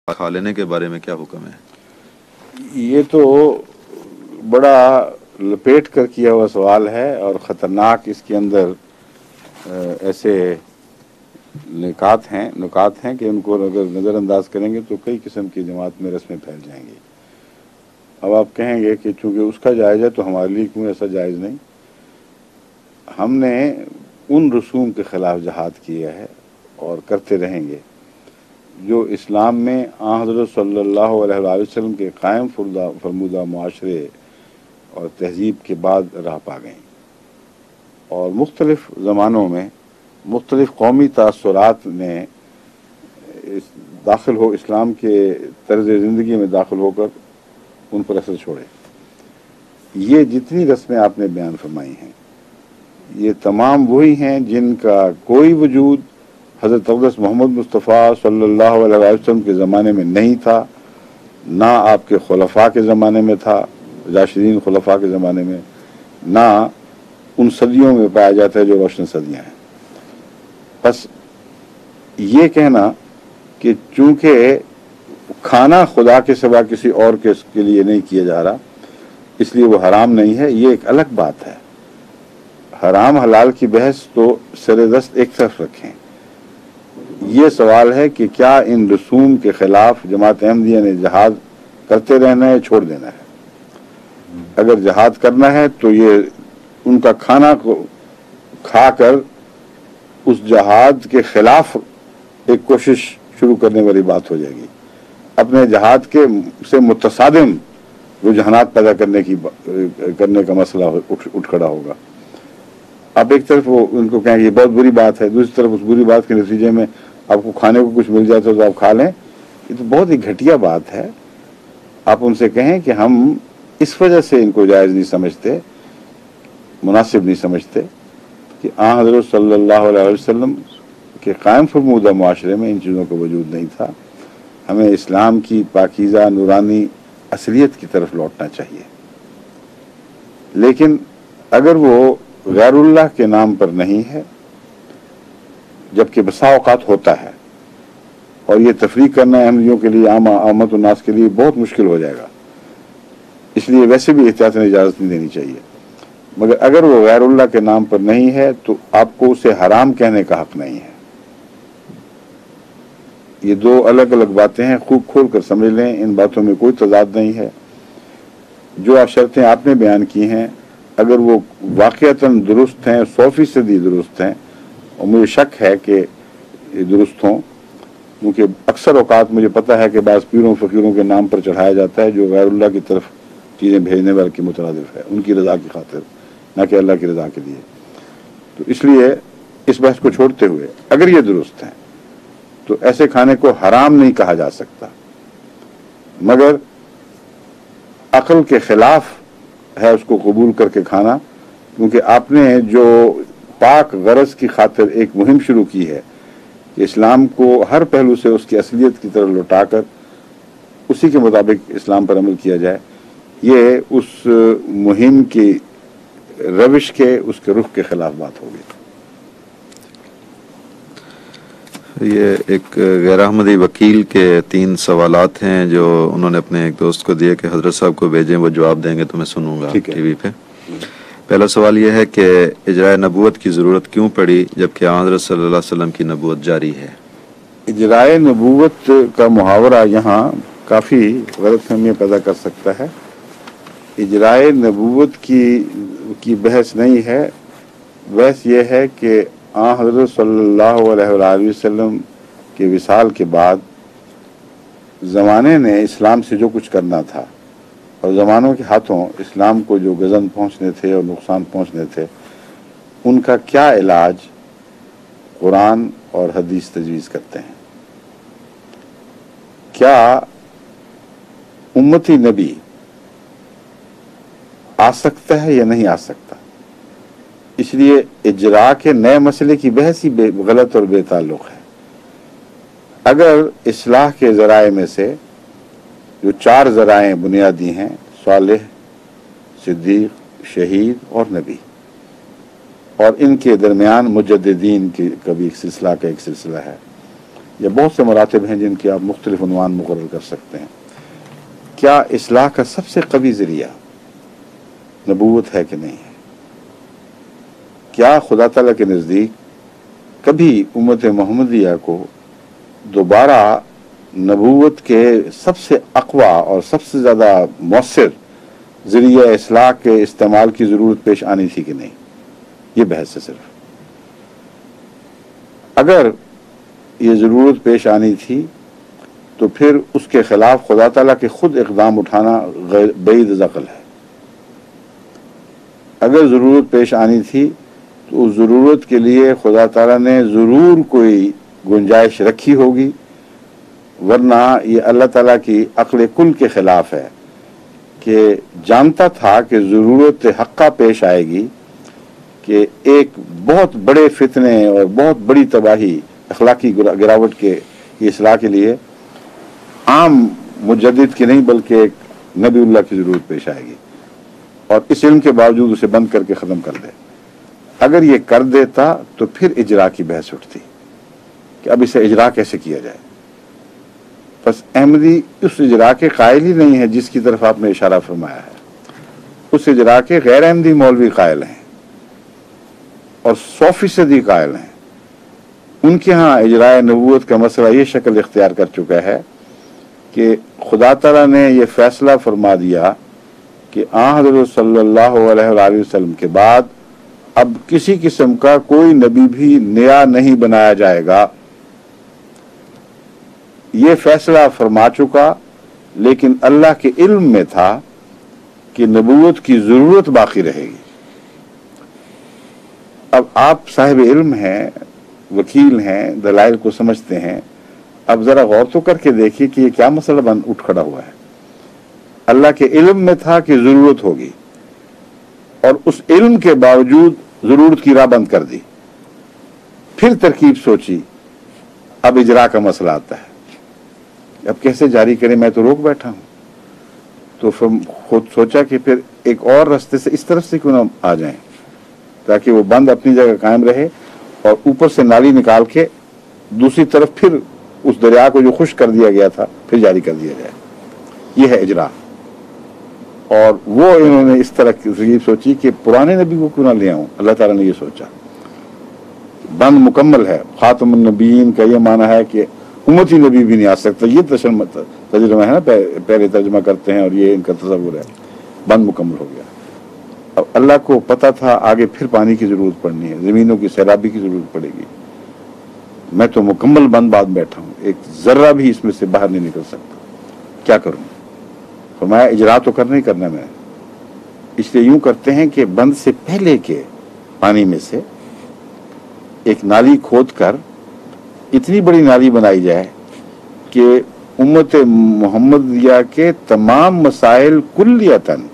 کھا لینے کے بارے میں کیا حکم ہے؟ یہ تو بڑا لپیٹ کر کیا ہوا سوال ہے اور خطرناک اس کے اندر ایسے نکات ہیں کہ ان کو اگر نظر انداز کریں گے تو کئی قسم کی جماعت میں رسمیں پھیل جائیں گی۔ اب آپ کہیں گے کہ چونکہ اس کا جائز ہے تو ہمارے لیے کیوں ایسا جائز نہیں؟ ہم نے ان رسوم کے خلاف جہاد کیا ہے اور کرتے رہیں گے جو اسلام میں حضرت صلی اللہ علیہ وسلم کے قائم فرمودہ معاشرے اور تہذیب کے بعد راہ پا گئیں، اور مختلف زمانوں میں مختلف قومی تاثرات نے اسلام کے طرز زندگی میں داخل ہو کر ان پر اثر چھوڑے۔ یہ جتنی رسمیں آپ نے بیان فرمائی ہیں یہ تمام وہی ہیں جن کا کوئی وجود حضرت اقدس محمد مصطفیٰ صلی اللہ علیہ وسلم کے زمانے میں نہیں تھا، نہ آپ کے خلفاء کے زمانے میں تھا، راشدین خلفاء کے زمانے میں، نہ ان صدیوں میں پایا جاتا ہے جو روشن صدیاں ہیں۔ بس یہ کہنا کہ چونکہ کھانا خدا کے سوا کسی اور کے لیے نہیں کیا جا رہا اس لیے وہ حرام نہیں ہے، یہ ایک الگ بات ہے۔ حرام حلال کی بحث تو سر دست ایک طرف رکھیں، یہ سوال ہے کہ کیا ان رسوم کے خلاف جماعت احمدیہ نے جہاد کرتے رہنا ہے، چھوڑ دینا ہے؟ اگر جہاد کرنا ہے تو یہ ان کا کھانا کو کھا کر اس جہاد کے خلاف ایک کوشش شروع کرنے والی بات ہو جائے گی، اپنے جہاد کے سے متصادم رجحانات پیدا کرنے کا مسئلہ اٹھ کھڑا ہوگا۔ اب ایک طرف وہ ان کو کہیں یہ بہت بری بات ہے، دوسری طرف اس بری بات کے نتیجے میں آپ کو کھانے کو کچھ مل جاتا ہے تو آپ کھا لیں، یہ تو بہت ہی گھٹیا بات ہے۔ آپ ان سے کہیں کہ ہم اس وجہ سے ان کو جائز نہیں سمجھتے، مناسب نہیں سمجھتے کہ حضرت صلی اللہ علیہ وسلم کے قائم فرمودہ معاشرے میں ان چیزوں کا وجود نہیں تھا، ہمیں اسلام کی پاکیزہ نورانی اصلیت کی طرف لوٹنا چاہیے۔ لیکن اگر وہ غیر اللہ کے نام پر نہیں ہے، جبکہ بسا اوقات ہوتا ہے، اور یہ تفریق کرنا احمدیوں کے لیے عامت الناس کے لیے بہت مشکل ہو جائے گا، اس لیے ویسے بھی احتیاط اجازت نہیں دینی چاہیے۔ مگر اگر وہ غیر اللہ کے نام پر نہیں ہے تو آپ کو اسے حرام کہنے کا حق نہیں ہے۔ یہ دو الگ الگ باتیں ہیں، خوب کھول کر سمجھ لیں، ان باتوں میں کوئی تضاد نہیں ہے۔ جو شرطیں آپ نے بیان کی ہیں اگر وہ واقعتاً درست ہیں، 100% درست ہیں، اور مجھے شک ہے کہ یہ درست ہوں، کیونکہ اکثر اوقات مجھے پتہ ہے کہ بعض پیروں فقیروں کے نام پر چڑھایا جاتا ہے جو غیر اللہ کی طرف چیزیں بھیجنے والے کی مترادف ہے، ان کی رضا کی خاطر، نہ کہ اللہ کی رضا کے لیے۔ تو اس لیے اس بحث کو چھوڑتے ہوئے اگر یہ درست ہیں تو ایسے کھانے کو حرام نہیں کہا جا سکتا، مگر عقل کے خلاف ہے اس کو قبول کر کے کھانا، کیونکہ آپ نے جو پاک غرض کی خاطر ایک مہم شروع کی ہے کہ اسلام کو ہر پہلو سے اس کی اصلیت کی طرف لوٹا کر اسی کے مطابق اسلام پر عمل کیا جائے، یہ اس مہم کی روش کے، اس کے رخ کے خلاف بات ہوگی۔ یہ ایک غیر احمدی وکیل کے 3 سوالات ہیں جو انہوں نے اپنے ایک دوست کو دیے کہ حضرت صاحب کو بھیجیں، وہ جواب دیں گے تو میں سنوں گا ٹی وی پہ۔ پہلا سوال یہ ہے کہ اجرائے نبوت کی ضرورت کیوں پڑی جبکہ حضرت صلی اللہ علیہ وسلم کی نبوت جاری ہے؟ اجرائے نبوت کا محاورہ یہاں کافی غلط فہمیاں پیدا کر سکتا ہے۔ اجرائے نبوت کی بحث نہیں ہے، بحث یہ ہے کہ حضرت صلی اللہ علیہ وآلہ وسلم کے وصال کے بعد زمانے نے اسلام سے جو کچھ کرنا تھا اور زمانوں کے ہاتھوں اسلام کو جو غضن پہنچنے تھے اور نقصان پہنچنے تھے، ان کا کیا علاج قرآن اور حدیث تجویز کرتے ہیں۔ کیا امتی نبی آ سکتا ہے یا نہیں آ سکتا؟ اس لیے اجراء کے نئے مسئلے کی بحث ہی غلط اور بے تعلق ہے۔ اگر اصلاح کے ذرائع میں سے جو 4 ذرائع بنیادی ہیں، صالح، صدیق، شہید اور نبی، اور ان کے درمیان مجددین کا بھی ایک سلسلہ ہے، या बहुत से मरातब हैं जिनके आप मुख्तलिफ उन्वान मुकर्रर कर सकते हैं। क्या इस्लाह का सबसे कवी ज़रिया नबूवत है कि नहीं है? क्या खुदा ताला के नज़दीक कभी उम्मत मोहम्मदिया को दोबारा नबूवत के सबसे अक़वा और सबसे ज़्यादा मौसर ज़रिया इस्लाह के इस्तेमाल की ज़रूरत पेश आनी थी कि नहीं? ये बहस है सिर्फ। अगर ये ज़रूरत पेश आनी थी तो फिर उसके ख़िलाफ़ खुदा ताला के खुद इक़दाम उठाना बैद ज़क़ल है। अगर ज़रूरत पेश आनी थी तो उस ज़रूरत के लिए खुदा ताला ने ज़रूर कोई गुंजाइश रखी होगी, वरना ये अल्लाह ताला की अक्ल कुल के ख़िलाफ़ है कि जानता था कि ज़रूरत हक़्क़ा पेश आएगी कि एक बहुत बड़े फितने और बहुत बड़ी तबाही अखलाकी गिरावट के इस्लाह के लिए आम मुजद्दिद की नहीं बल्कि एक नबीउल्लाह की ज़रूरत पेश आएगी, और इस इल्म के बावजूद उसे बंद करके ख़त्म कर दे। अगर ये कर देता तो फिर इजरा की बहस उठती कि अब इसे इजरा कैसे किया जाए। बस अहमदी उस इजरा के कायल ही नहीं है जिसकी तरफ आपने इशारा फरमाया है। उस इजरा के गैर अहमदी मौलवी कायल हैं और 100% कायल हैं। उनके यहाँ इजराए नबूवत का मसला ये शक्ल इख्तियार कर चुका है कि खुदा ताला ने ये फैसला फरमा दिया कि हज़रत सल्लल्लाहु अलैहि वसल्लम के बाद अब किसी किस्म का कोई नबी भी नया नहीं बनाया जाएगा। ये फैसला फरमा चुका, लेकिन अल्लाह के इल्म में था कि नबूवत की ज़रूरत बाकी रहेगी। अब आप साहिब इल्म हैं, वकील हैं, दलाइल को समझते हैं, अब ज़रा गौर तो करके देखिए कि ये क्या मसला उठ खड़ा हुआ है। अल्लाह के इल्म में था कि ज़रूरत होगी और उस इल्म के बावजूद ज़रूरत की राह बंद कर दी। फिर तरकीब सोची, अब इजरा का मसला आता है, अब कैसे जारी करें, मैं तो रोक बैठा हूँ। तो फिर खुद सोचा कि फिर एक और रास्ते से इस तरफ से क्यों ना आ जाएं ताकि वो बंद अपनी जगह कायम रहे और ऊपर से नाली निकाल के दूसरी तरफ फिर उस दरिया को जो खुश्क कर दिया गया था फिर जारी कर दिया जाए। ये है इजरा। और वो इन्होंने इस तरह की तरकीब सोची कि पुराने नबी को क्यों ना ले आऊं। अल्लाह ताला ने ये सोचा, बंद मुकम्मल है। खातमुन नबीयीन का ये माना है कि उम्मती नबी भी नहीं आ सकता। ये तर्जुमा है ना, पहले तर्जुमा करते हैं और ये इनका तसव्वुर है। बंद मुकम्मल हो गया। अब अल्लाह को पता था आगे फिर पानी की जरूरत पड़नी है, जमीनों की सैलाबी की जरूरत पड़ेगी। मैं तो मुकम्मल बंद बाद बैठा हूँ, एक जर्रा भी इसमें से बाहर नहीं निकल सकता, क्या करूँ। फरमाया इजरा तो करना ही करना मैं। इसलिए यूं करते हैं कि बंद से पहले के पानी में से एक नाली खोद कर इतनी बड़ी नाली बनाई जाए कि उम्मत मोहम्मदिया के तमाम मसाइल कुल्लियतन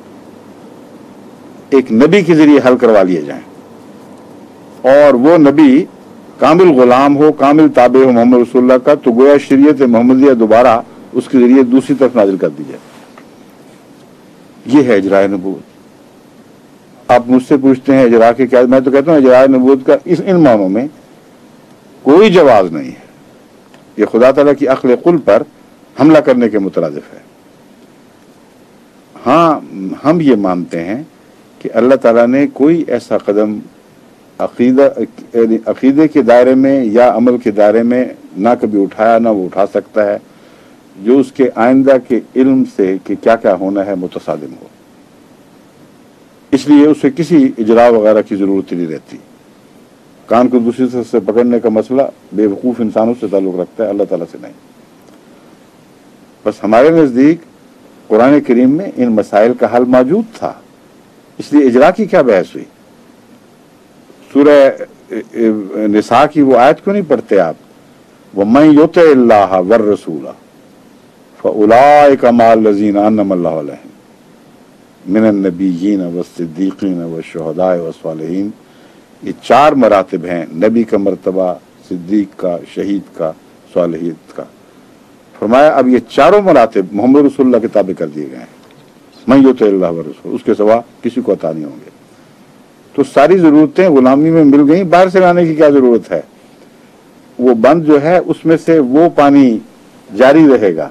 एक नबी के जरिए हल करवा लिए जाएं, और वो नबी कामिल गुलाम हो, कामिल ताबे हो मोहम्मद रसूलुल्लाह का, तो गोया शरीयत मोहम्मदिया दोबारा उसके जरिए दूसरी तरफ नाजिल कर दी जाए। ये है इजराए नबूवत। आप मुझसे पूछते हैं इजरा के क्या, मैं तो कहता हूँ इजराए नबूवत का इन मानों में कोई जवाज नहीं है। ये खुदा ताला की अक्ल कुल पर हमला करने के मुतरादिफ है। हाँ, हम ये मानते हैं कि अल्लाह ताला ने कोई ऐसा कदम अकीदे के दायरे में या अमल के दायरे में ना कभी उठाया, ना वो उठा सकता है, जो उसके आइंदा के इल्म से कि क्या क्या होना है मुतसादिम हो। इसलिए उसे किसी इजरा वगैरह की जरूरत नहीं रहती। कान को दूसरी तरफ से पकड़ने का मसला बेवकूफ़ इंसानों से ताल्लुक़ रखता है, अल्लाह ताला से नहीं। बस हमारे नज़दीक कुरान करीम में इन मसाइल का हल मौजूद था, इसलिए इजरा की क्या बहस हुई। सूरह निसा की वो आयत क्यों नहीं पढ़ते आप, वमन युतिइल्लाह वर रसूला फउलाइका मअल्लज़ीना अनअमा अल्लाहु अलैहिम मिनन नबिय्यीन वस्सिद्दीक़ीन वश्शुहदाए वस्सालिहीन। ये 4 मरातिब हैं, नबी का मर्तबा, सिद्दीक का, शहीद का, सालिहीत का। फरमाया अब ये चारों मरातिब मोहम्मद रसूलुल्लाह के ताबे कर दिए गए हैं। मन युतिइल्लाह व रसूल, उसके सिवा किसी को अता नहीं होंगे। तो सारी ज़रूरतें गुलामी में मिल गई, बाहर से लाने की क्या ज़रूरत है। وہ بند جو ہے اس میں سے وہ پانی جاری رہے گا